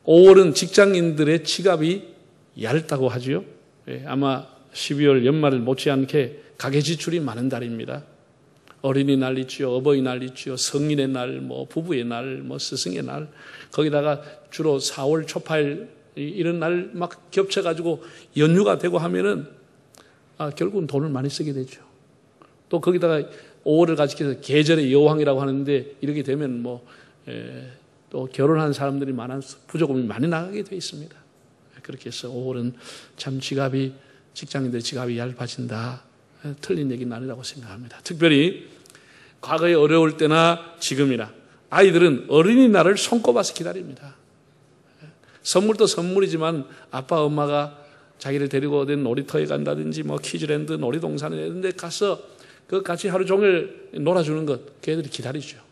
5월은 직장인들의 지갑이 얇다고 하죠. 아마 12월 연말을 못지않게 가계 지출이 많은 달입니다. 어린이날 있죠, 어버이날 있죠, 성인의 날, 부부의 날, 스승의 날, 거기다가 주로 4월 초파일 이런 날 막 겹쳐가지고 연휴가 되고 하면은 결국은 돈을 많이 쓰게 되죠. 또 거기다가 5월을 가지켜서 계절의 여왕이라고 하는데 이렇게 되면 또 결혼한 사람들이 많아서 부조금이 많이 나가게 돼 있습니다. 그렇게 해서 5월은 참 직장인들의 지갑이 얇아진다. 틀린 얘기는 아니라고 생각합니다. 특별히 과거에 어려울 때나 지금이나 아이들은 어린이날을 손꼽아서 기다립니다. 선물도 선물이지만 아빠 엄마가 자기를 데리고 어디 놀이터에 간다든지 키즈랜드 놀이동산에 이런 데 가서 같이 하루 종일 놀아주는 것 걔들이 기다리죠.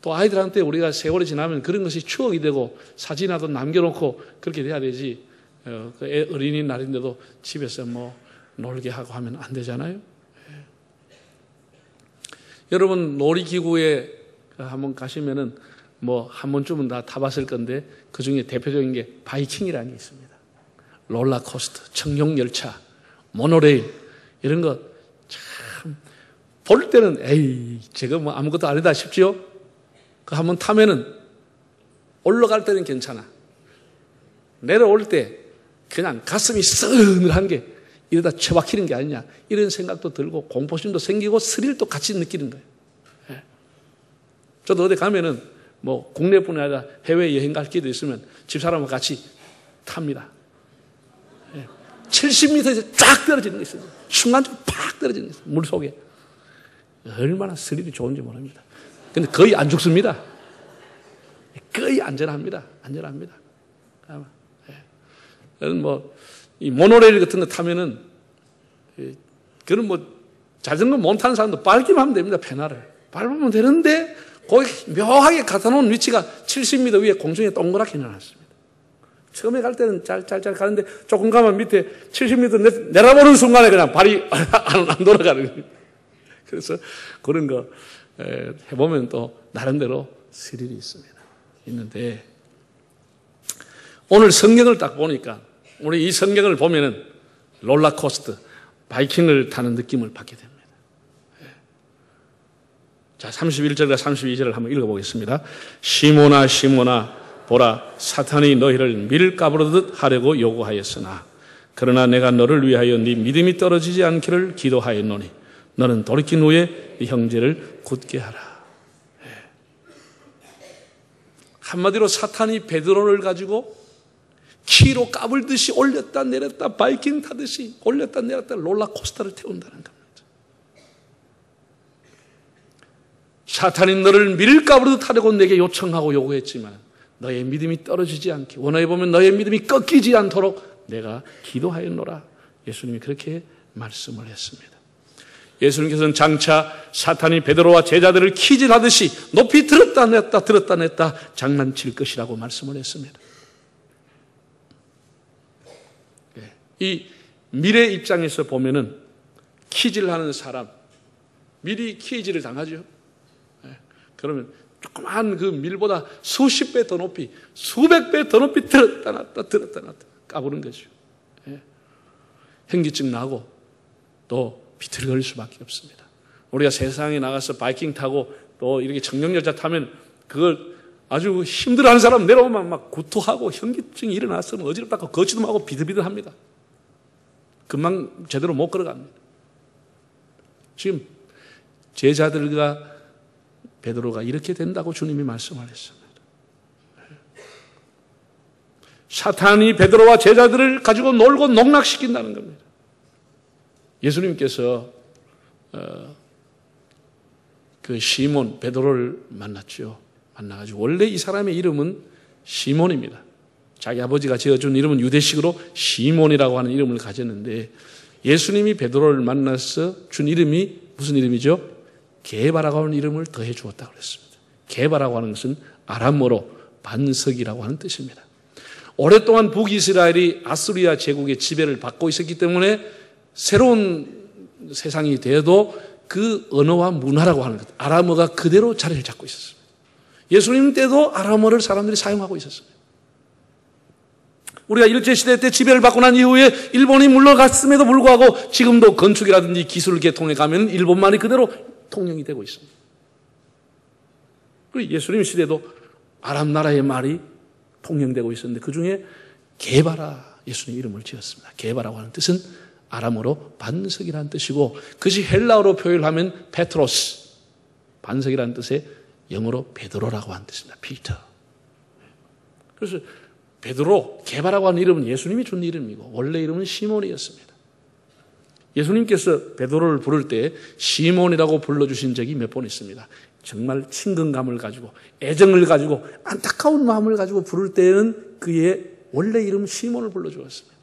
또 아이들한테 우리가 세월이 지나면 그런 것이 추억이 되고 사진이라도 남겨놓고 그렇게 돼야 되지. 어린이날인데도 집에서 놀게 하고 하면 안 되잖아요. 여러분 놀이기구에 한번 가시면은 한 번쯤은 다 타봤을 건데 그 중에 대표적인 게 바이킹이라는 게 있습니다. 롤러코스터, 청룡열차, 모노레일 이런 거 참 볼 때는 저거 아무것도 아니다 싶지요. 그 한번 타면은 올라갈 때는 괜찮아. 내려올 때 그냥 가슴이 서늘한 게 이러다 처박히는 게 아니냐 이런 생각도 들고 공포심도 생기고 스릴도 같이 느끼는 거예요. 저도 어디 가면은 국내뿐 아니라 해외 여행 갈 기회도 있으면 집사람과 같이 탑니다. 70m에서 쫙 떨어지는 게 있어요. 순간적으로 팍 떨어지는 게 있어요. 물속에. 얼마나 스릴이 좋은지 모릅니다. 근데 거의 안 죽습니다. 거의 안전합니다. 안전합니다. 이 모노레일 같은 거 타면은, 그런 자전거 못 타는 사람도 밟기만 하면 됩니다. 페달을. 밟으면 되는데, 거기 묘하게 갖다 놓은 위치가 70m 위에 공중에 동그랗게 내놨습니다. 처음에 갈 때는 짤짤짤 가는데 조금 가면 밑에 70m 내려보는 순간에 그냥 발이 안 돌아가는 거예요. 그래서 그런 거 해보면 또 나름대로 스릴이 있는데 오늘 성경을 딱 보니까 우리 이 성경을 보면은 롤러코스터, 바이킹을 타는 느낌을 받게 됩니다. 자, 31절과 32절을 한번 읽어보겠습니다. 시몬아 시몬아 보라 사탄이 너희를 밀가부르듯 하려고 요구하였으나 그러나 내가 너를 위하여 네 믿음이 떨어지지 않기를 기도하였노니 너는 돌이킨 후에 네 형제를 굳게 하라. 한마디로 사탄이 베드로를 가지고 키로 까불듯이 올렸다 내렸다 바이킹 타듯이 올렸다 내렸다 롤러코스터를 태운다는 겁니다. 사탄이 너를 밀가부르듯 하려고 내게 요청하고 요구했지만 너의 믿음이 떨어지지 않게 원하여 보면 너의 믿음이 꺾이지 않도록 내가 기도하였노라. 예수님이 그렇게 말씀을 했습니다. 예수님께서는 장차 사탄이 베드로와 제자들을 키질하듯이 높이 들었다 냈다 들었다 냈다 장난칠 것이라고 말씀을 했습니다. 이 미래 입장에서 보면은 키질하는 사람 미리 키질을 당하죠. 그러면 조그만 그 밀보다 수십 배 더 높이 수백 배 더 높이 들었다 놨다 들었다 놨다 까부는 거죠. 현기증 나고 또 비틀거릴 수밖에 없습니다. 우리가 세상에 나가서 바이킹 타고 또 이렇게 청룡열차 타면 그걸 아주 힘들어하는 사람 내려오면 막 구토하고 현기증이 일어났으면 어지럽다고 걷지도 말고 비들비들합니다. 금방 제대로 못 걸어갑니다. 지금 제자들과 베드로가 이렇게 된다고 주님이 말씀하셨습니다. 사탄이 베드로와 제자들을 가지고 놀고 농락시킨다는 겁니다. 예수님께서 그 시몬 베드로를 만났죠. 만나가지고 원래 이 사람의 이름은 시몬입니다. 자기 아버지가 지어준 이름은 유대식으로 시몬이라고 하는 이름을 가졌는데 예수님이 베드로를 만나서 준 이름이 무슨 이름이죠? 게바라고 하는 이름을 더해 주었다고 그랬습니다. 게바라고 하는 것은 아람어로 반석이라고 하는 뜻입니다. 오랫동안 북이스라엘이 아수리아 제국의 지배를 받고 있었기 때문에 새로운 세상이 되어도 그 언어와 문화라고 하는 것, 아람어가 그대로 자리를 잡고 있었습니다. 예수님 때도 아람어를 사람들이 사용하고 있었습니다. 우리가 일제시대 때 지배를 받고 난 이후에 일본이 물러갔음에도 불구하고 지금도 건축이라든지 기술 계통에 가면 일본만이 그대로 통용이 되고 있습니다. 그리고 예수님 시대도 아람 나라의 말이 통용되고 있었는데 그 중에 게바라 예수님 이름을 지었습니다. 게바라고 하는 뜻은 아람어로 반석이라는 뜻이고 그것이 헬라어로 표현하면 페트로스, 반석이라는 뜻의 영어로 베드로라고 하는 뜻입니다. 피터. 그래서 베드로, 게바라고 하는 이름은 예수님이 준 이름이고 원래 이름은 시몬이었습니다. 예수님께서 베드로를 부를 때 시몬이라고 불러주신 적이 몇 번 있습니다. 정말 친근감을 가지고 애정을 가지고 안타까운 마음을 가지고 부를 때는 그의 원래 이름 시몬을 불러주었습니다.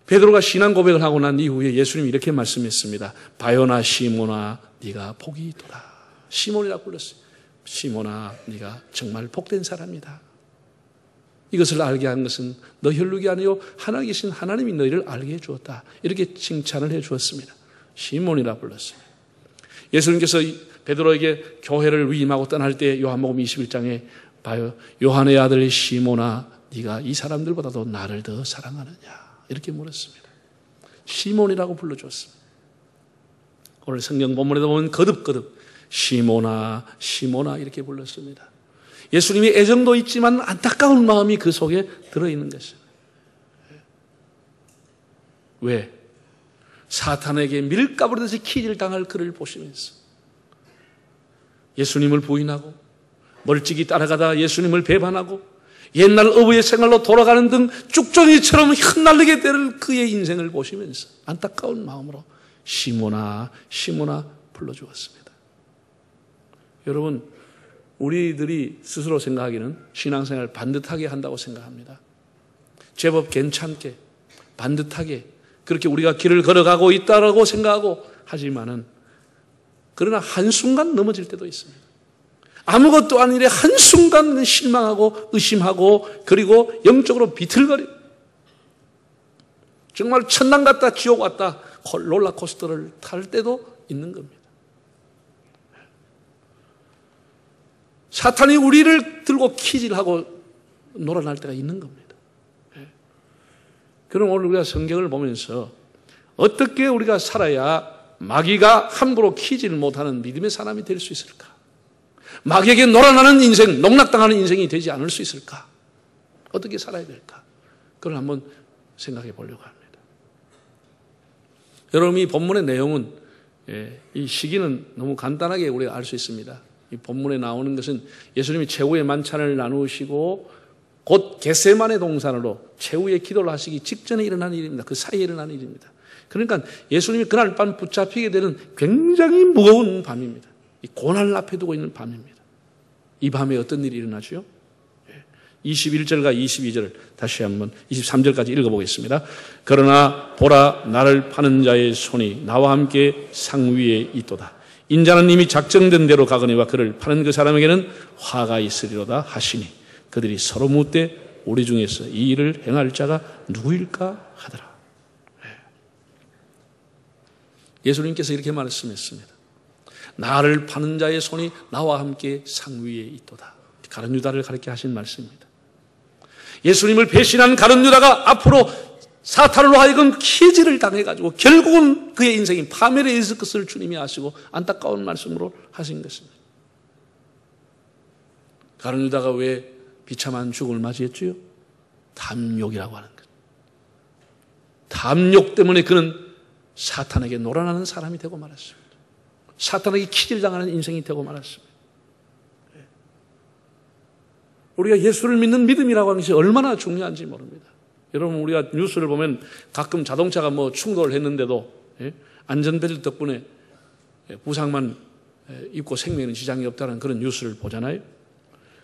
베드로가 신앙 고백을 하고 난 이후에 예수님이 이렇게 말씀했습니다. 바요나 시몬아 네가 복이 있도다. 시몬이라고 불렀어요. 시몬아 네가 정말 복된 사람이다. 이것을 알게 한 것은 너 혈육이 아니요 하나 계신 하나님이 너희를 알게 해주었다. 이렇게 칭찬을 해주었습니다. 시몬이라고 불렀어요. 예수님께서 베드로에게 교회를 위임하고 떠날 때 요한복음 21장에 봐요. 요한의 아들 시몬아 네가 이 사람들보다도 나를 더 사랑하느냐 이렇게 물었습니다. 시몬이라고 불러줬습니다. 오늘 성경 본문에도 보면 거듭거듭 시몬아 시몬아 이렇게 불렀습니다. 예수님이 애정도 있지만 안타까운 마음이 그 속에 들어있는 것입니다. 왜? 사탄에게 밀가부르듯이 키질 당할 그를 보시면서 예수님을 부인하고 멀찍이 따라가다 예수님을 배반하고 옛날 어부의 생활로 돌아가는 등 쭉정이처럼 흩날리게 될 그의 인생을 보시면서 안타까운 마음으로 시몬아 시몬아 불러주었습니다. 여러분 우리들이 스스로 생각하기는 신앙생활을 반듯하게 한다고 생각합니다. 제법 괜찮게 반듯하게 그렇게 우리가 길을 걸어가고 있다고 생각하고 하지만은 그러나 한순간 넘어질 때도 있습니다. 아무것도 아닌 일에 한순간 실망하고 의심하고 그리고 영적으로 비틀거리고 정말 천당 갔다 지옥 왔다 롤러코스터를 탈 때도 있는 겁니다. 사탄이 우리를 들고 키질하고 놀아날 때가 있는 겁니다. 그럼 오늘 우리가 성경을 보면서 어떻게 우리가 살아야 마귀가 함부로 키질 못하는 믿음의 사람이 될 수 있을까? 마귀에게 놀아나는 인생, 농락당하는 인생이 되지 않을 수 있을까? 어떻게 살아야 될까? 그걸 한번 생각해 보려고 합니다. 여러분 이 본문의 내용은 이 시기는 너무 간단하게 우리가 알 수 있습니다. 이 본문에 나오는 것은 예수님이 최후의 만찬을 나누시고 곧 겟세마네 동산으로 최후의 기도를 하시기 직전에 일어난 일입니다. 그 사이에 일어난 일입니다. 그러니까 예수님이 그날 밤 붙잡히게 되는 굉장히 무거운 밤입니다. 이 고난을 앞에 두고 있는 밤입니다. 이 밤에 어떤 일이 일어나죠? 21절과 22절을 다시 한번 23절까지 읽어보겠습니다. 그러나 보라 나를 파는 자의 손이 나와 함께 상 위에 있도다. 인자는 이미 작정된 대로 가거니와 그를 파는 그 사람에게는 화가 있으리로다 하시니 그들이 서로 묻되 우리 중에서 이 일을 행할 자가 누구일까 하더라. 예수님께서 이렇게 말씀했습니다. 나를 파는 자의 손이 나와 함께 상 위에 있도다. 가룟 유다를 가르쳐 하신 말씀입니다. 예수님을 배신한 가룟 유다가 앞으로 사탄으로 하여금 키질을 당해가지고 결국은 그의 인생이 파멸에 있을 것을 주님이 아시고 안타까운 말씀으로 하신 것입니다. 가룟 유다가 왜 비참한 죽음을 맞이했지요? 탐욕이라고 하는 것. 탐욕 때문에 그는 사탄에게 놀아나는 사람이 되고 말았습니다. 사탄에게 키질당하는 인생이 되고 말았습니다. 우리가 예수를 믿는 믿음이라고 하는 것이 얼마나 중요한지 모릅니다. 여러분 우리가 뉴스를 보면 가끔 자동차가 뭐 충돌을 했는데도 안전벨트 덕분에 부상만 입고 생명에는 지장이 없다는 그런 뉴스를 보잖아요.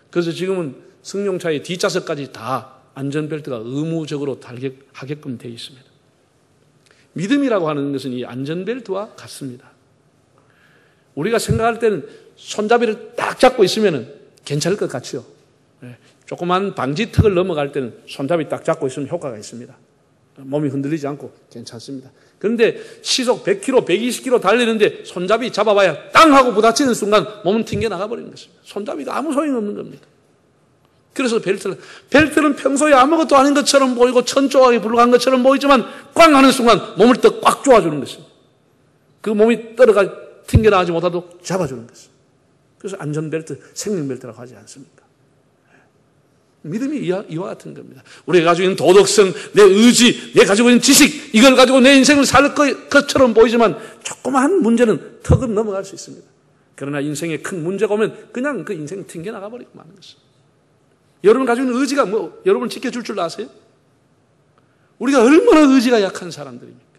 그래서 지금은 승용차의 뒷좌석까지 다 안전벨트가 의무적으로 달게끔 되어 있습니다. 믿음이라고 하는 것은 이 안전벨트와 같습니다. 우리가 생각할 때는 손잡이를 딱 잡고 있으면 괜찮을 것 같죠. 조그만 방지턱을 넘어갈 때는 손잡이 딱 잡고 있으면 효과가 있습니다. 몸이 흔들리지 않고 괜찮습니다. 그런데 시속 100km, 120km 달리는데 손잡이 잡아봐야 땅 하고 부딪히는 순간 몸은 튕겨 나가버리는 것입니다. 손잡이가 아무 소용이 없는 겁니다. 그래서 벨트는 평소에 아무것도 아닌 것처럼 보이고 천조각에 불과한 것처럼 보이지만 꽝 하는 순간 몸을 더 꽉 조아주는 것입니다. 그 몸이 튕겨나가지 못하도록 잡아주는 것입니다. 그래서 안전벨트, 생명벨트라고 하지 않습니까? 믿음이 이와 같은 겁니다. 우리가 가지고 있는 도덕성, 내 의지, 내 가지고 있는 지식, 이걸 가지고 내 인생을 살 것처럼 보이지만 조그마한 문제는 턱은 넘어갈 수 있습니다. 그러나 인생에 큰 문제가 오면 그냥 그 인생은 튕겨나가 버리고 마는 것입니다. 여러분 가지고 있는 의지가 여러분을 지켜줄 줄 아세요? 우리가 얼마나 의지가 약한 사람들입니까?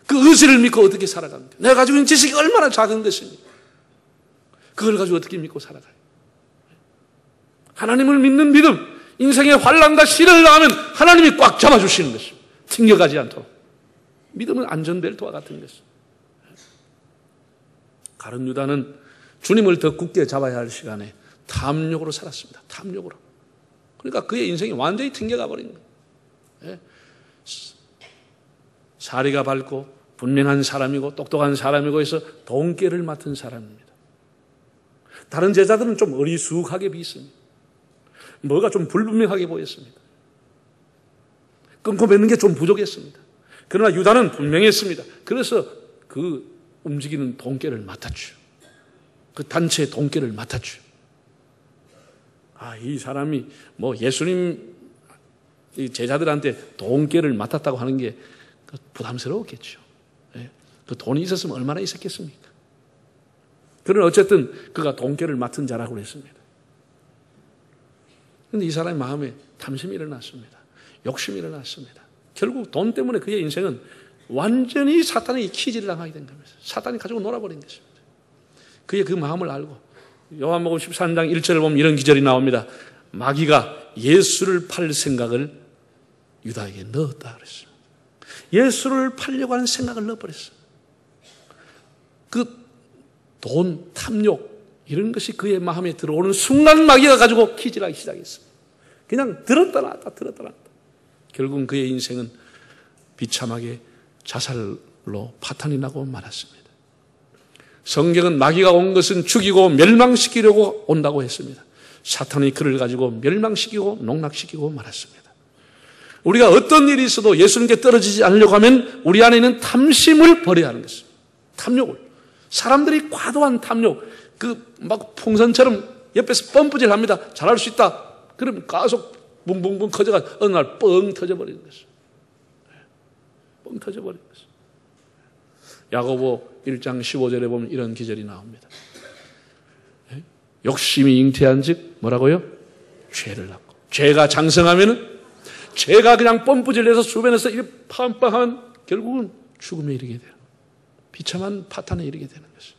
그 의지를 믿고 어떻게 살아갑니까? 내가 가지고 있는 지식이 얼마나 작은 것입니까? 그걸 가지고 어떻게 믿고 살아가요? 하나님을 믿는 믿음, 인생의 환난과 시련을 당하면 하나님이 꽉 잡아주시는 것입니다. 튕겨가지 않도록. 믿음은 안전벨트와 같은 것입니다. 가룟 유다는 주님을 더 굳게 잡아야 할 시간에 탐욕으로 살았습니다. 탐욕으로. 그러니까 그의 인생이 완전히 튕겨가 버린 거예요. 사리가 밝고 분명한 사람이고 똑똑한 사람이고 해서 돈깨를 맡은 사람입니다. 다른 제자들은 좀 어리숙하게 비습니다. 뭐가 좀 불분명하게 보였습니다. 끊고 맺는 게 좀 부족했습니다. 그러나 유다는 분명했습니다. 그래서 그 움직이는 돈깨를 맡았죠. 그 단체의 돈깨를 맡았죠. 이 사람이 예수님 제자들한테 돈깨를 맡았다고 하는 게 부담스러웠겠죠. 그 돈이 있었으면 얼마나 있었겠습니까? 그러나 어쨌든 그가 돈깨를 맡은 자라고 했습니다. 그런데 이 사람의 마음에 탐심이 일어났습니다. 욕심이 일어났습니다. 결국 돈 때문에 그의 인생은 완전히 사탄의 키질을 당하게 된 겁니다. 사탄이 가지고 놀아버린 것입니다. 그의 그 마음을 알고 요한복음 13장 1절을 보면 이런 기절이 나옵니다. 마귀가 예수를 팔 생각을 유다에게 넣었다 그랬습니다. 예수를 팔려고 하는 생각을 넣어버렸어요. 그 돈, 탐욕 이런 것이 그의 마음에 들어오는 순간 마귀가 가지고 키질하기 시작했어요. 그냥 들었다 놨다 들었다 놨다. 결국은 그의 인생은 비참하게 자살로 파탄이 나고 말았습니다. 성경은 마귀가 온 것은 죽이고 멸망시키려고 온다고 했습니다. 사탄이 그를 가지고 멸망시키고 농락시키고 말았습니다. 우리가 어떤 일이 있어도 예수님께 떨어지지 않으려고 하면 우리 안에 있는 탐심을 버려야 하는 것입니다. 탐욕을. 사람들이 과도한 탐욕, 막 풍선처럼 옆에서 펌프질 합니다. 잘할 수 있다. 그럼 계속 붕붕붕 커져가 어느 날 뻥 터져버리는 것이죠. 뻥 터져버리는 것이죠. 야고보 1장 15절에 보면 이런 기절이 나옵니다. 욕심이 잉태한 즉 뭐라고요? 죄를 낳고. 죄가 장성하면은 죄가 그냥 펌프질해서 주변에서 이렇게 팡팡한 결국은 죽음에 이르게 돼요. 비참한 파탄에 이르게 되는 것이죠.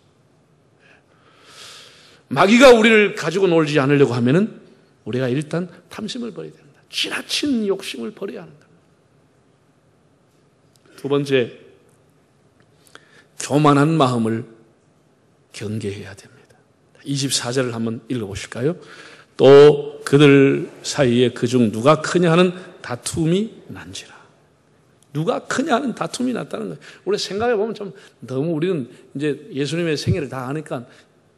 마귀가 우리를 가지고 놀지 않으려고 하면은 우리가 일단 탐심을 버려야 됩니다. 지나친 욕심을 버려야 하는 겁니다. 두 번째, 교만한 마음을 경계해야 됩니다. 24절을 한번 읽어보실까요? 또 그들 사이에 그중 누가 크냐 하는 다툼이 난지라. 누가 크냐 하는 다툼이 났다는 거예요. 우리 생각해보면 좀 너무 우리는 이제 예수님의 생애를 다 아니까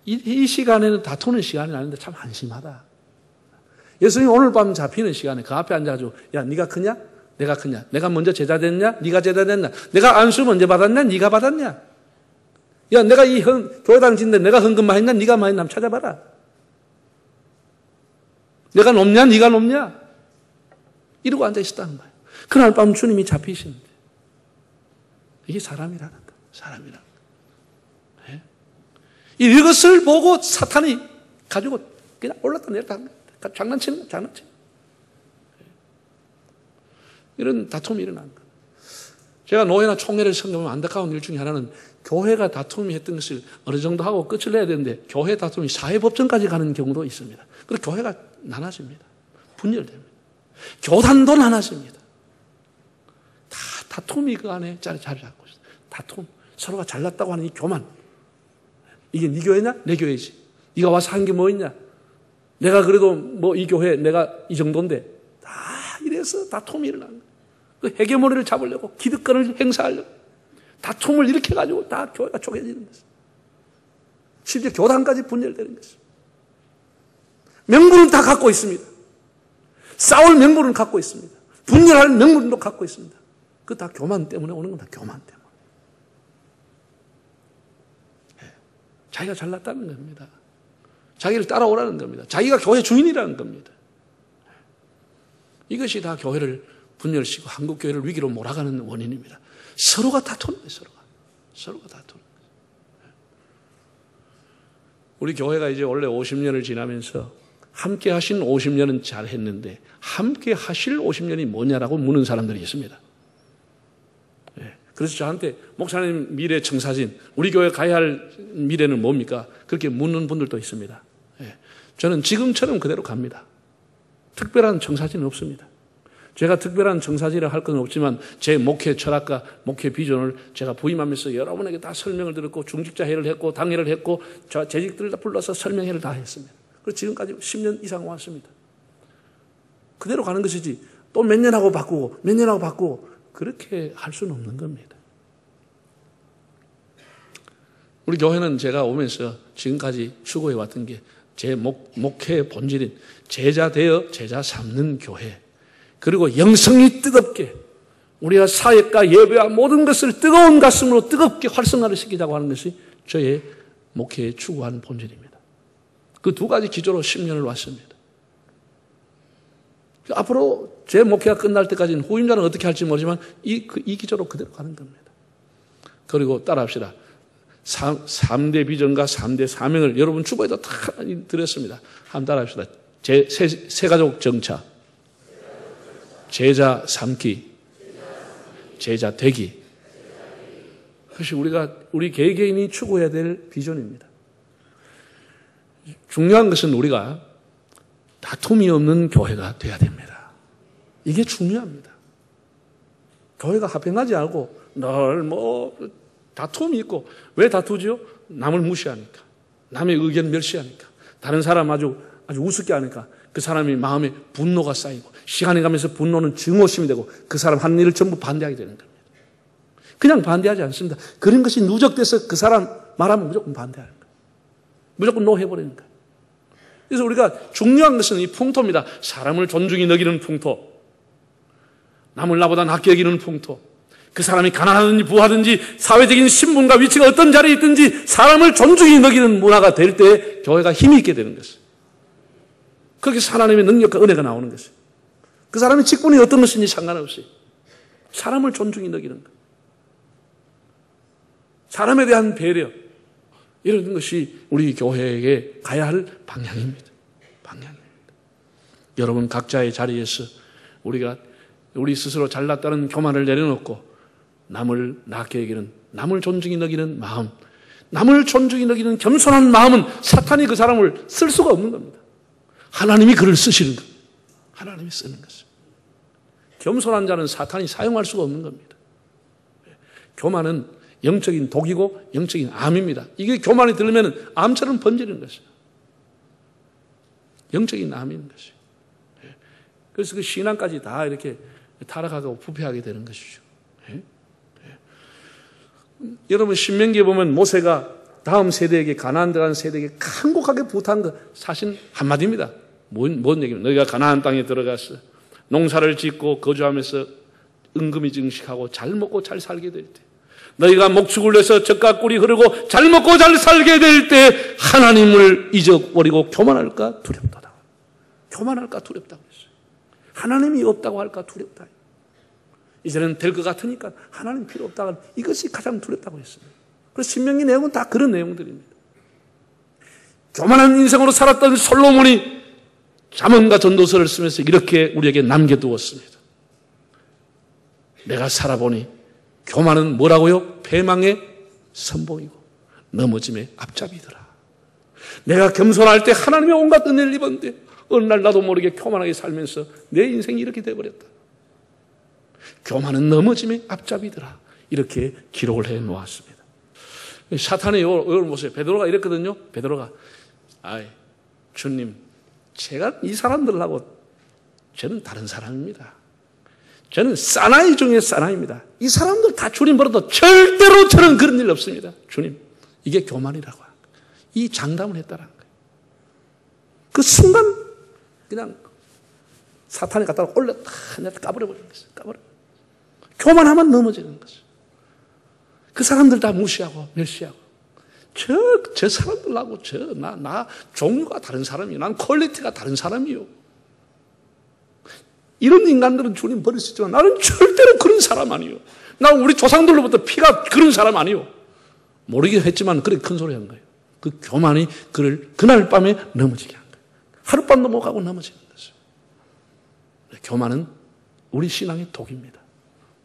이 시간에는 다투는 시간이 아닌데 참 한심하다. 예수님 오늘 밤 잡히는 시간에 그 앞에 앉아가지고 야 네가 크냐? 내가 크냐? 내가 먼저 제자 됐냐? 네가 제자 됐냐? 내가 안수 먼저 받았냐? 네가 받았냐? 야 내가 이 교회당 짓는데 내가 헌금 많이 했냐? 네가 많이 했냐? 한번 찾아봐라. 내가 높냐? 네가 높냐? 이러고 앉아있었다는 거예요. 그날 밤 주님이 잡히시는데 이게 사람이라는 거예요. 사람이라는 거예요. 이것을 보고 사탄이 가지고 그냥 올랐다 내렸다 하는 거예요. 장난치는 거예요. 장난치는 거예요. 이런 다툼이 일어난 거예요. 제가 노예나 총회를 섬겨보면 안타까운 일 중에 하나는 교회가 다툼이 했던 것을 어느 정도 하고 끝을 내야 되는데 교회 다툼이 사회법정까지 가는 경우도 있습니다. 그래서 교회가 나눠집니다. 분열됩니다. 교단도 나눠집니다. 다 다툼이 그 안에 자리 잡고 있어요. 다툼. 서로가 잘났다고 하는 이 교만. 이게 네 교회냐? 내 교회지. 네가 와서 한 게 뭐 있냐? 내가 그래도 뭐 이 교회 내가 이 정도인데 다 이래서 다툼이 일어난 거예요. 그 헤게모니를 잡으려고 기득권을 행사하려고 다툼을 일으켜가지고 다 교회가 쪼개지는 거예요. 심지어 교단까지 분열되는 거예요. 명분은 다 갖고 있습니다. 싸울 명분은 갖고 있습니다. 분열할 명분도 갖고 있습니다. 그 다 교만 때문에 오는 건 다 교만 때문에. 자기가 잘났다는 겁니다. 자기를 따라오라는 겁니다. 자기가 교회 주인이라는 겁니다. 이것이 다 교회를 분열시키고 한국 교회를 위기로 몰아가는 원인입니다. 서로가 다투는 거예요. 서로가 다투는 거예요. 우리 교회가 이제 원래 50년을 지나면서 함께 하신 50년은 잘했는데 함께 하실 50년이 뭐냐라고 묻는 사람들이 있습니다. 그래서 저한테 목사님 미래 청사진, 우리 교회 가야 할 미래는 뭡니까? 그렇게 묻는 분들도 있습니다. 저는 지금처럼 그대로 갑니다. 특별한 청사진은 없습니다. 제가 특별한 청사진을 할 건 없지만 제 목회 철학과 목회 비전을 제가 부임하면서 여러분에게 다 설명을 드렸고 중직자회를 했고 당회를 했고 재직들을 다 불러서 설명회를 다 했습니다. 그래서 지금까지 10년 이상 왔습니다. 그대로 가는 것이지 또 몇 년 하고 바꾸고 몇 년 하고 바꾸고 그렇게 할 수는 없는 겁니다. 우리 교회는 제가 오면서 지금까지 추구해 왔던 게 제 목회의 본질인 제자 되어 제자 삼는 교회, 그리고 영성이 뜨겁게 우리가 사역과 예배와 모든 것을 뜨거운 가슴으로 뜨겁게 활성화를 시키자고 하는 것이 저의 목회에 추구하는 본질입니다. 그 두 가지 기조로 10년을 왔습니다. 앞으로 제 목회가 끝날 때까지는 후임자는 어떻게 할지 모르지만 이 기조로 그대로 가는 겁니다. 그리고 따라합시다. 3대 비전과 3대 사명을 여러분 주보에도 다 드렸습니다. 한번 따라합시다. 세가족 정착, 제자 삼기, 제자 되기. 그것이 우리 개개인이 추구해야 될 비전입니다. 중요한 것은 우리가 다툼이 없는 교회가 돼야 됩니다. 이게 중요합니다. 교회가 화평하지 않고 늘 다툼이 있고, 왜 다투죠? 남을 무시하니까, 남의 의견 멸시하니까, 다른 사람 아주 우습게 하니까 그 사람이 마음에 분노가 쌓이고, 시간이 가면서 분노는 증오심이 되고 그 사람 하는 일을 전부 반대하게 되는 겁니다. 그냥 반대하지 않습니다. 그런 것이 누적돼서 그 사람 말하면 무조건 반대하는 거예요. 무조건 노해버리는 거예요. 그래서 우리가 중요한 것은 이 풍토입니다. 사람을 존중히 여기는 풍토, 남을 나보다 낮게 여기는 풍토, 그 사람이 가난하든지 부하든지 사회적인 신분과 위치가 어떤 자리에 있든지 사람을 존중히 여기는 문화가 될 때 교회가 힘이 있게 되는 것이에요. 거기서 하나님의 능력과 은혜가 나오는 것이에요. 그 사람의 직분이 어떤 것인지 상관없이 사람을 존중히 여기는 것, 사람에 대한 배려, 이런 것이 우리 교회에게 가야 할 방향입니다. 여러분 각자의 자리에서 우리 스스로 잘났다는 교만을 내려놓고 남을 낮게 여기는, 남을 존중히 여기는 마음, 남을 존중히 여기는 겸손한 마음은 사탄이 그 사람을 쓸 수가 없는 겁니다. 하나님이 그를 쓰시는 겁니다. 하나님이 쓰는 것입니다. 겸손한 자는 사탄이 사용할 수가 없는 겁니다. 교만은 영적인 독이고 영적인 암입니다. 이게 교만이 들면 암처럼 번지는 것이에요. 영적인 암인 것이에요. 그래서 그 신앙까지 다 이렇게 타락하고 부패하게 되는 것이죠. 여러분 신명기에 보면 모세가 다음 세대에게, 가나안 들어간 세대에게 간곡하게 부탁한 거 사실 한마디입니다. 뭔 얘기입니까? 너희가 가나안 땅에 들어가서 농사를 짓고 거주하면서 은금이 증식하고 잘 먹고 잘 살게 될 때, 너희가 목축을 내서 젖과 꿀이 흐르고 잘 먹고 잘 살게 될 때 하나님을 잊어버리고 교만할까 두렵다. 교만할까 두렵다고 했어요. 하나님이 없다고 할까 두렵다. 이제는 될 것 같으니까 하나님 필요 없다고, 이것이 가장 두렵다고 했습니다. 그래서 신명기 내용은 다 그런 내용들입니다. 교만한 인생으로 살았던 솔로몬이 잠언과 전도서를 쓰면서 이렇게 우리에게 남겨두었습니다. 내가 살아보니 교만은 뭐라고요? 패망의 선봉이고 넘어짐의 앞잡이더라. 내가 겸손할 때 하나님의 온갖 은혜를 입었는데 어느 날 나도 모르게 교만하게 살면서 내 인생이 이렇게 돼버렸다. 교만은 넘어짐의 앞잡이더라. 이렇게 기록을 해 놓았습니다. 사탄의 이걸 보세요. 베드로가 이랬거든요. 베드로가 주님, 제가 이 사람들하고 저는 다른 사람입니다. 저는 사나이 중에 사나이입니다. 이 사람들 다 주님 버려도 절대로 저는 그런 일 없습니다. 주님, 이게 교만이라고. 이 장담을 했다라는 거예요. 그 순간 그냥 사탄이 갖다가 올렸다 내가 까버려버리는 것이에요. 교만하면 넘어지는 것이에요. 그 사람들 다 무시하고 멸시하고 저 사람들하고 나 종류가 다른 사람이요. 난 퀄리티가 다른 사람이요. 이런 인간들은 주님 버릴 수 있지만 나는 절대로 그런 사람 아니요. 난 우리 조상들로부터 피가 그런 사람 아니요. 모르게 했지만 그렇게 큰 소리 한 거예요. 그 교만이 그를 그날 밤에 넘어지게 한 거예요. 하룻밤도 못 가고 넘어지는 거죠. 교만은 우리 신앙의 독입니다.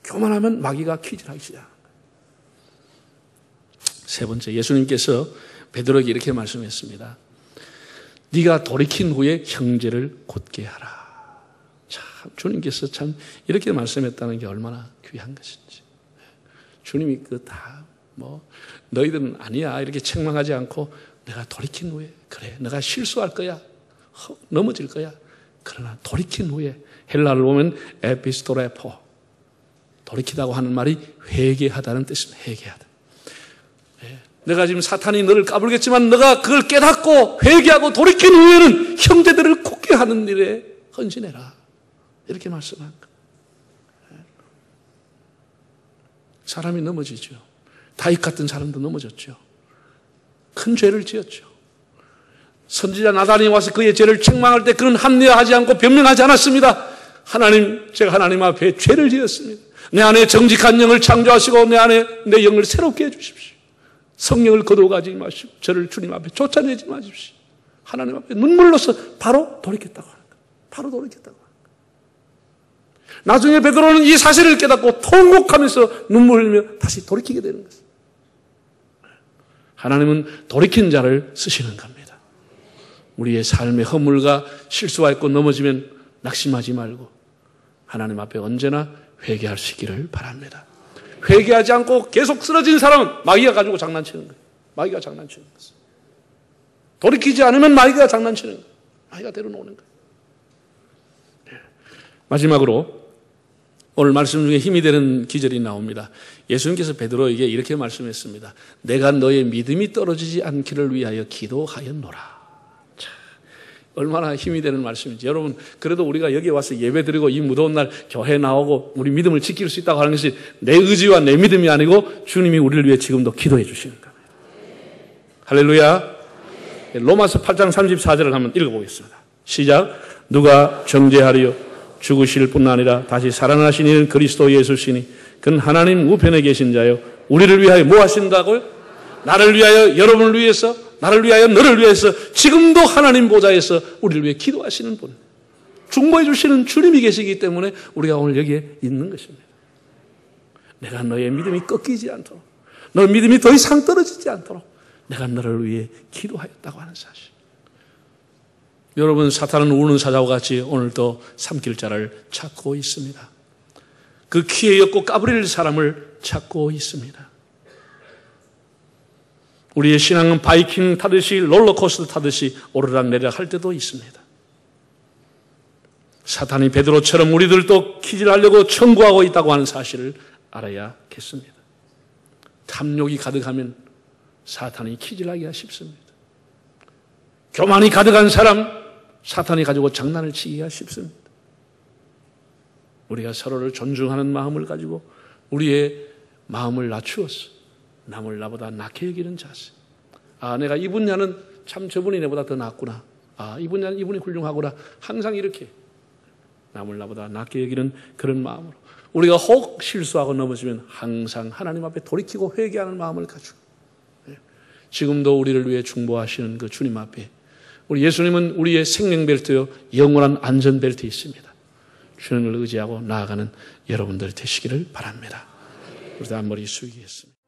교만하면 마귀가 퀴즈하기 시작합니다. 세 번째, 예수님께서 베드로에게 이렇게 말씀했습니다. 네가 돌이킨 후에 형제를 곧게 하라. 참 주님께서 참 이렇게 말씀했다는 게 얼마나 귀한 것인지. 주님이 너희들은 아니야 이렇게 책망하지 않고 내가 돌이킨 후에 그래 내가 실수할 거야 넘어질 거야. 그러나 돌이킨 후에 헬라를 보면 에피스토레포 돌이키다고 하는 말이 회개하다는 뜻입니다. 회개하다. 내가 지금 사탄이 너를 까불겠지만 너가 그걸 깨닫고 회개하고 돌이킨 후에는 형제들을 굳게 하는 일에 헌신해라. 이렇게 말씀한 거예요. 사람이 넘어지죠. 다윗 같은 사람도 넘어졌죠. 큰 죄를 지었죠. 선지자 나단이 와서 그의 죄를 책망할 때 그는 합리화하지 않고 변명하지 않았습니다. 제가 하나님 앞에 죄를 지었습니다. 내 안에 정직한 영을 창조하시고 내 안에 내 영을 새롭게 해주십시오. 성령을 거두어가지 마시고 저를 주님 앞에 쫓아내지 마십시오. 하나님 앞에 눈물로서 바로 돌이켰다고 하는 거예요. 바로 돌이켰다고 하는 거예요. 나중에 베드로는 이 사실을 깨닫고 통곡하면서 눈물 흘리며 다시 돌이키게 되는 것입니다. 하나님은 돌이킨 자를 쓰시는 겁니다. 우리의 삶의 허물과 실수가 있고 넘어지면 낙심하지 말고 하나님 앞에 언제나 회개할 수 있기를 바랍니다. 회개하지 않고 계속 쓰러진 사람은 마귀가 가지고 장난치는 거예요. 마귀가 장난치는 거예요. 돌이키지 않으면 마귀가 장난치는 거예요. 마귀가 데려놓는 거예요. 마지막으로 오늘 말씀 중에 힘이 되는 기절이 나옵니다. 예수님께서 베드로에게 이렇게 말씀했습니다. 내가 너의 믿음이 떨어지지 않기를 위하여 기도하였노라. 얼마나 힘이 되는 말씀인지. 여러분, 그래도 우리가 여기 와서 예배 드리고 이 무더운 날 교회 나오고 우리 믿음을 지킬 수 있다고 하는 것이 내 의지와 내 믿음이 아니고 주님이 우리를 위해 지금도 기도해 주시는 겁니다. 할렐루야. 로마서 8장 34절을 한번 읽어보겠습니다. 시작. 누가 정죄하리요? 죽으실 뿐 아니라 다시 살아나신 이는 그리스도 예수시니 그는 하나님 우편에 계신 자요. 우리를 위하여 뭐 하신다고요? 나를 위하여, 여러분을 위해서, 나를 위하여, 너를 위해서 지금도 하나님 보좌에서 우리를 위해 기도하시는 분, 중보해 주시는 주님이 계시기 때문에 우리가 오늘 여기에 있는 것입니다. 내가 너의 믿음이 꺾이지 않도록, 너의 믿음이 더 이상 떨어지지 않도록 내가 너를 위해 기도하였다고 하는 사실. 여러분, 사탄은 우는 사자와 같이 오늘도 삼킬 자를 찾고 있습니다. 그 키에 엮고 까부릴 사람을 찾고 있습니다. 우리의 신앙은 바이킹 타듯이 롤러코스터 타듯이 오르락내리락 할 때도 있습니다. 사탄이 베드로처럼 우리들도 키질하려고 청구하고 있다고 하는 사실을 알아야겠습니다. 탐욕이 가득하면 사탄이 키질하기가 쉽습니다. 교만이 가득한 사람, 사탄이 가지고 장난을 치기가 쉽습니다. 우리가 서로를 존중하는 마음을 가지고 우리의 마음을 낮추어서 남을 나보다 낮게 여기는 자세. 아, 내가 이 분야는 참 저분이 내보다 더 낫구나. 아, 이 분야는 이분이 훌륭하구나. 항상 이렇게 남을 나보다 낮게 여기는 그런 마음으로 우리가 혹 실수하고 넘어지면 항상 하나님 앞에 돌이키고 회개하는 마음을 가지고 지금도 우리를 위해 중보하시는 그 주님 앞에 우리 예수님은 우리의 생명벨트요 영원한 안전벨트에 있습니다. 주님을 의지하고 나아가는 여러분들 되시기를 바랍니다. 우리 다 머리 숙이겠습니다.